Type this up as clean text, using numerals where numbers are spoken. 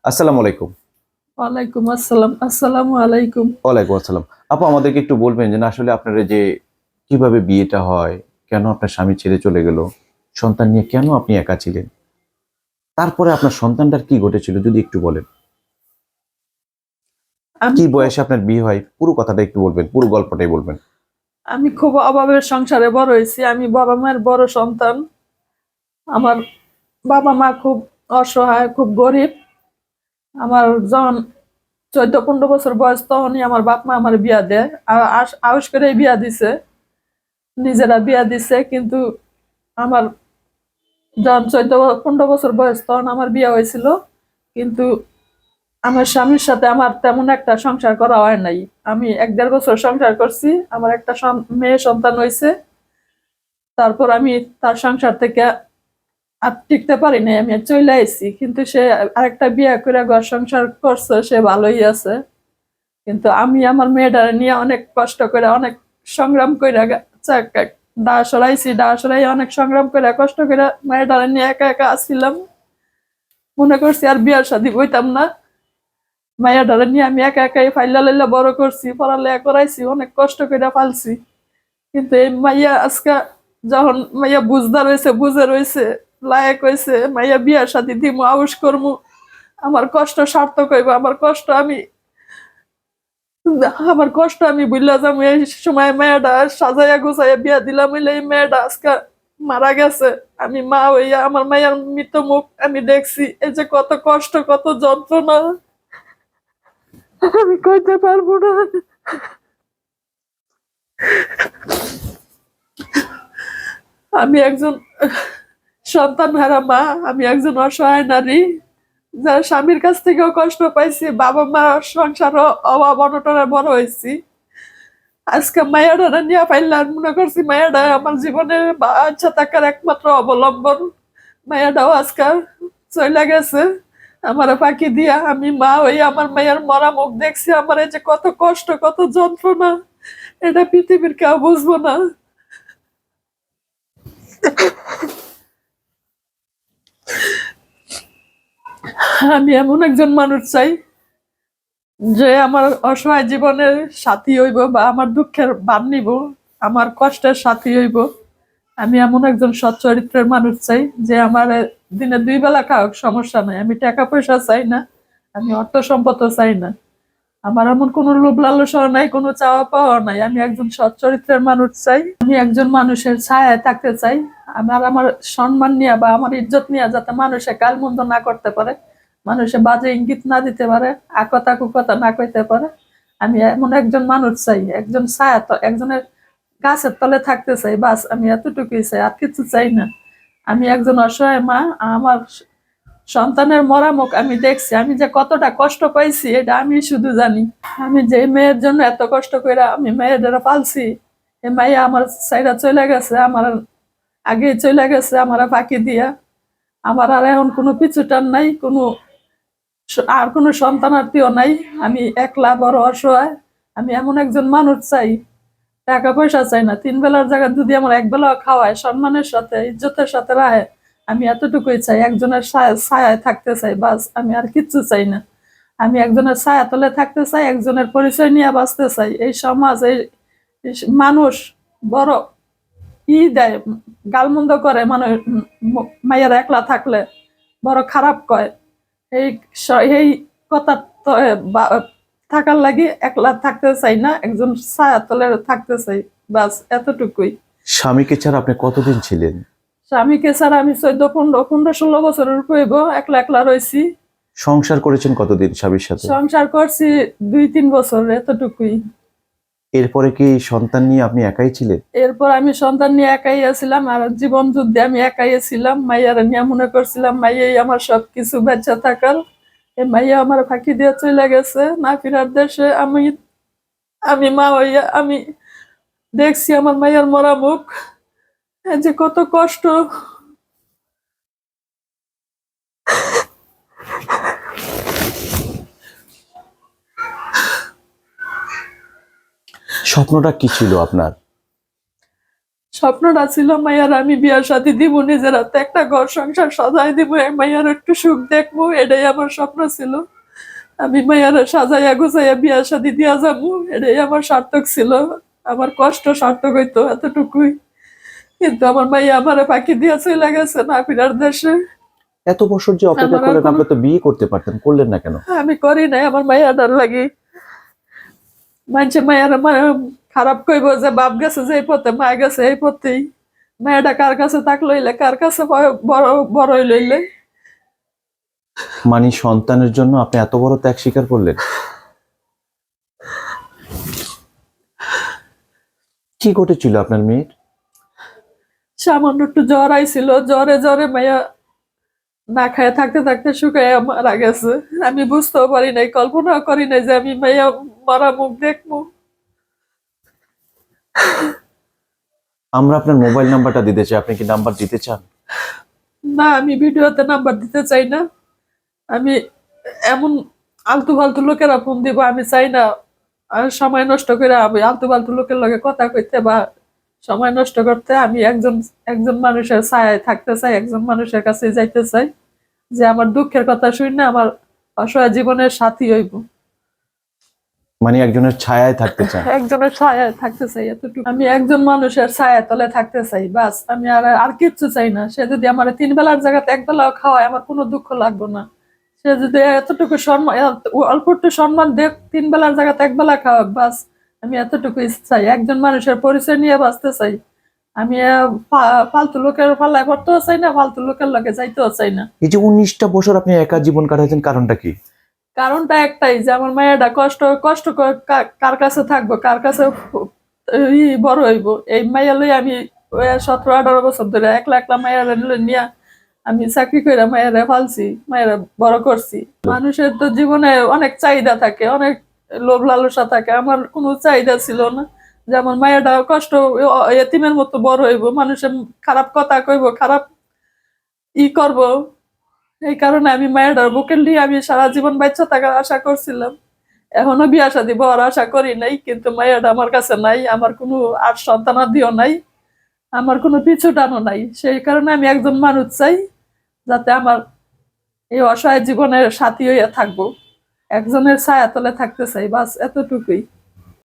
আসসালামু আলাইকুম। ওয়ালাইকুম আসসালাম। আসসালামু আলাইকুম। ওয়ালাইকুম আসসালাম। আপু আমাদেরকে একটু বলবেন যে না আসলে আপনার এই যে কিভাবে বিয়েটা হয়? কেন আপনার স্বামী ছেড়ে চলে গেল? সন্তান নিয়ে কেন আপনি একা ছিলেন? তারপরে আপনার সন্তানটার কি ঘটেছিল যদি একটু বলেন? আমি কি খুব বয়সে আপনার বিয়ে হয়? পুরো কথাটা একটু বলবেন, পুরো গল্পটাই বলবেন। আমি খুব অভাবের সংসারে বড় হইছি। আমি বাবা-মায়ের বড় সন্তান। আমার বাবা-মা খুব অসহায়, খুব গরিব। আমার যখন ১৪-১৫ বছর বয়স তখনই আমার বাপ-মা আমার বিয়া দেয়। আউস করেই বিয়া দিছে। নিজেরা বিয়া দিছে কিন্তু আমার যখন ১৪-১৫ বছর বয়স তখন আমার বিয়া হয়েছিল। কিন্তু আমার স্বামীর সাথে আমার তেমন একটা সংসার করা হয় নাই। আমি ১-১.৫ বছর সংসার করছি। আমার একটা মেয়ে সন্তান হইছে। তারপর আমি তার সংসার থেকে আর টিকতে পারি নাই। আমি চইলা আইছি। কিন্তু সে আরেকটা বিয়ে করে ঘর সংসার করছে। সে ভালোই আছে। কিন্তু আমি আমার মেয়েটারে নিয়ে অনেক কষ্ট করে অনেক সংগ্রাম কইরা দাঁড়া সরাইছি। দাঁড়া সরাই অনেক সংগ্রাম করে কষ্ট করে মেয়েটারে নিয়ে একা একা আসছিলাম। মনে করছি আর বিয়ার শাদী বইতাম না। মাইয়াডারে নিয়ে আমি একা একাই ফাইলা লাইলা বড় করছি, পড়ালেখা করাইছি, অনেক কষ্ট করে পালছি। কিন্তু এই মাইয়া আজকে যখন মাইয়া বুঝদার হয়েছে, বুঝে রয়েছে, লায়ক হয়েছে, মাইয়া বিয়ার সাথে দিমু, আউস করমু, আমার কষ্ট সার্থক হইব। আমার কষ্ট আমি বুঝলা যাবো। এই সময় মেয়েটা সাজাইয়া গুছাইয়া বিয়া দিলাম হইলে এই মেয়েটা আজকে মারা গেছে। আমি মা হইয়া আমার মায়ের মৃত মুখ আমি দেখছি। এই যে কত কষ্ট, কত যন্ত্রণা আমি কইতে পারবো না। আমি একজন সন্তান হারা মা। আমি একজন অসহায় নারী, যার স্বামীর কাছ থেকেও কষ্ট পাইছি, বাবা মা সংসার অভাব অনটনে বড় হয়েছি। আজকে মায়াডারা নিয়ে পাইলাম, মনে করছি মায়াডা আমার জীবনের বাচ্চা থাকার একমাত্র অবলম্বন। মায়াডাও আজকে চলে গেছে আমার ফাঁকি দিয়া। আমি মা হই আমার মায়ের মরা মুখ দেখছি। আমার এই যে কত কষ্ট, কত যন্ত্রণা, এটা পৃথিবীর কেউ বুঝবো না। আমি এমন একজন মানুষ চাই যে আমার অসহায় জীবনের সাথী হইব, বা আমার দুঃখের বান নিব, আমার কষ্টের সাথী হইব। আমি এমন একজন সৎ চরিত্রের মানুষ চাই যে আমার দিনে ২ বেলা খাওক, সমস্যা নাই। আমি টাকা পয়সা চাই না, আমি অর্থ সম্পদও চাই না। আমার এমন কোনো লোভ লালসা নাই, কোনো চাওয়া পাওয়া নাই। আমি একজন সৎ চরিত্রের মানুষ চাই। আমি একজন মানুষের ছায়ায় থাকতে চাই। আমার সম্মান নিয়ে বা আমার ইজ্জত নিয়ে যাতে মানুষে গালমন্দ না করতে পারে, মানুষে বাজে ইঙ্গিত না দিতে পারে, আকথা কুকথা না কইতে পারে। আমি এমন একজন মানুষ চাই, একজন ছায়া, একজনের গাছের তলে থাকতে চাই। বাস আমি এতটুকুই চাই, আর কিছু চাই না। আমি একজন অসহায় মা। আমার সন্তানের মরা মুখ আমি দেখছি। আমি যে কতটা কষ্ট পাইছি এটা আমি শুধু জানি। আমি যে মেয়ের জন্য এত কষ্ট করে আমি মেয়েদের পালছি, এ মাইয়া আমার সাইডা চলে গেছে, আমার আগে চলে গেছে আমার ফাঁকি দিয়া। আমার আর এখন কোনো পিছুটান নাই, আর কোনো সন্তানার্থীও নাই। আমি একলা বড় অসহায়। আমি এমন একজন মানুষ চাই, টাকা পয়সা চাই না। ৩ বেলার জায়গায় যদি আমার এক বেলা খাওয়ায়, সম্মানের সাথে ইজ্জতের সাথে রাখে, আমি এতটুকুই চাই। একজনের ছায়ায় থাকতে চাই, বাস আমি আর কিচ্ছু চাই না। আমি একজনের ছায়া তলে থাকতে চাই, একজনের পরিচয় নিয়ে বাঁচতে চাই। এই সমাজ, এই মানুষ বড় দেয়, গালমন্দ করে, মানুষ মাইয়ার একলা থাকলে বড় খারাপ কয়। এই এই কথা তো থাকার লাগি একলা থাকতে চাই না, একজন ছায়া তলে থাকতে চাই, বাস এতটুকুই। স্বামীকে ছাড়া আপনি কতদিন ছিলেন? স্বামীকে ছাড়া আমি ১৪-১৫-১৫-১৬ বছরের কইব একলা একলা রয়েছি। সংসার করেছেন কতদিন স্বামীর সাথে? সংসার করছি ২-৩ বছর, এতটুকুই। এরপরে কি সন্তান নিয়ে আপনি একাই ছিলেন? এরপর আমি সন্তান নিয়ে একাই আছিলাম, আর জীবন যুদ্ধে আমি একাই ছিলাম। মাইয়ার নিয়ে মনে করছিলাম মাইয়াই আমার সবকিছু, বেঁচে থাকার। এই মাইয়া আমার ফাঁকি দিয়ে চলে গেছে না ফিরার দেশে। আমি আমি মা হইয়া আমি দেখছি আমার মাইয়ার মরা মুখ। এই যে কত কষ্ট। স্বপ্নটা কি ছিল আপনার? স্বপ্নটা ছিল মাইয়ার আমি বিয়ার সাথে দিব, নিজের হাতে একটা ঘর সংসার সাজাই দিব, মাইয়ার একটু সুখ দেখবো, এটাই আমার স্বপ্ন ছিল। আমি মাইয়ার সাজাইয়া গুছাইয়া বিয়ার সাথে দিয়া যাবো, এটাই আমার সার্থক ছিল। আমার কষ্ট সার্থক হইতো এতটুকুই। কিন্তু আমার মাইয়া আমার ফাঁকি দিয়া চলে গেছে না ফিরার দেশে। এত বছর যে অপেক্ষা আমার আর করলেন, কোনো- আপনি তো বিয়ে করতে পারতেন, করলেন না কেন? আমি করি নাই, আমার মাইয়াটার লাগি। মানুষে মায়ের খারাপ কইব যে বাপ গেছে যে এই পথে, মা গেছে এই পথেই। মায়েরা কার কাছে তাক লইলে, কার কাছে বড় বড়ই লইলে। মানে সন্তানের জন্য আপনি এত বড় ত্যাগ স্বীকার করলেন? কি ঘটেছিল আপনার মেয়ের? সামান্য একটু জ্বর আইছিল, জ্বরে জ্বরে মাইয়া না খায় থাকতে থাকতে শুকাইয়া মারা গেছে। আমি বুঝতেও পারি নাই, কল্পনাও করি নাই যে আমি মাইয়া মরা মুখ দেখবো। আমরা আপনার মোবাইল নাম্বারটা দিতে চাই, আপনি কি নাম্বার দিতে চান? না, আমি ভিডিওতে নাম্বার দিতে চাই না। আমি এমন আলতু ফালতু লোকেরা ফোন দিব আমি চাই না। আর সময় নষ্ট করে আমি আলতু ফালতু লোকের লগে কথা কইতে বা সময় নষ্ট করতে, আমি একজন একজন মানুষের ছায়ায় থাকতে চাই, একজন মানুষের কাছে যাইতে চাই যে আমার দুঃখের কথা শুনে আমার অসহায় জীবনের সাথী হইব। মানে একজনের ছায়ায় থাকতে চান? একজনের ছায়ায় থাকতে চাই, এতটুকু। আমি একজন মানুষের ছায়া তলে থাকতে চাই, বাস। আমি আর আর কিচ্ছু চাই না। সে যদি আমার 3 বেলার জায়গাতে 1 বেলাও খাওয়ায়, আমার কোনো দুঃখ লাগবে না। সে যদি এতটুকু সম্মান, অল্প একটু সম্মান দেখ, 3 বেলার জায়গাতে 1 বেলা খাওয়াক, বাস। আমি এতটুকু চাই, একজন মানুষের পরিচয় নিয়ে বাঁচতে চাই। আমি ফালতু লোকের পাল্লায় পড়তেও চাই না, ফালতু লোকের লগে যাইতেও চাই না। এই যে 19টা বছর আপনি একা জীবন কাটাচ্ছেন, কারণটা কি? কারণটা একটাই যে আমার মায়েরা কষ্ট কষ্ট কার কাছে থাকবো, কার কাছে বড় হইব। এই মাইয়া লই আমি 17-18 বছর ধরে একলা একলা মায়েরা নিয়ে আমি চাকরি করে মায়েরা ফালছি, মায়েরা বড় করছি। মানুষের তো জীবনে অনেক চাহিদা থাকে, অনেক লোভ লালসা থাকে। আমার কোনো চাহিদা ছিল না যে আমার মায়েরা কষ্ট এতিমের মতো বড় হইব, মানুষের খারাপ কথা কইব, খারাপ করব। এই কারণে আমি মায়ের বুকের নিয়ে আমি সারা জীবন বাচ্চা থাকার আশা করছিলাম। এখনো বিয়া শাদী বড় আশা করি নাই, কিন্তু মায়ের আমার কাছে নাই। আমার কোনো আর সন্তানাদিও নাই, আমার কোনো পিছু টানো নাই। সেই কারণে আমি একজন মানুষ চাই যাতে আমার এই অসহায় জীবনের সাথী হইয়া থাকবো, একজনের ছায়া তলে থাকতে চাই, বাস এতটুকুই।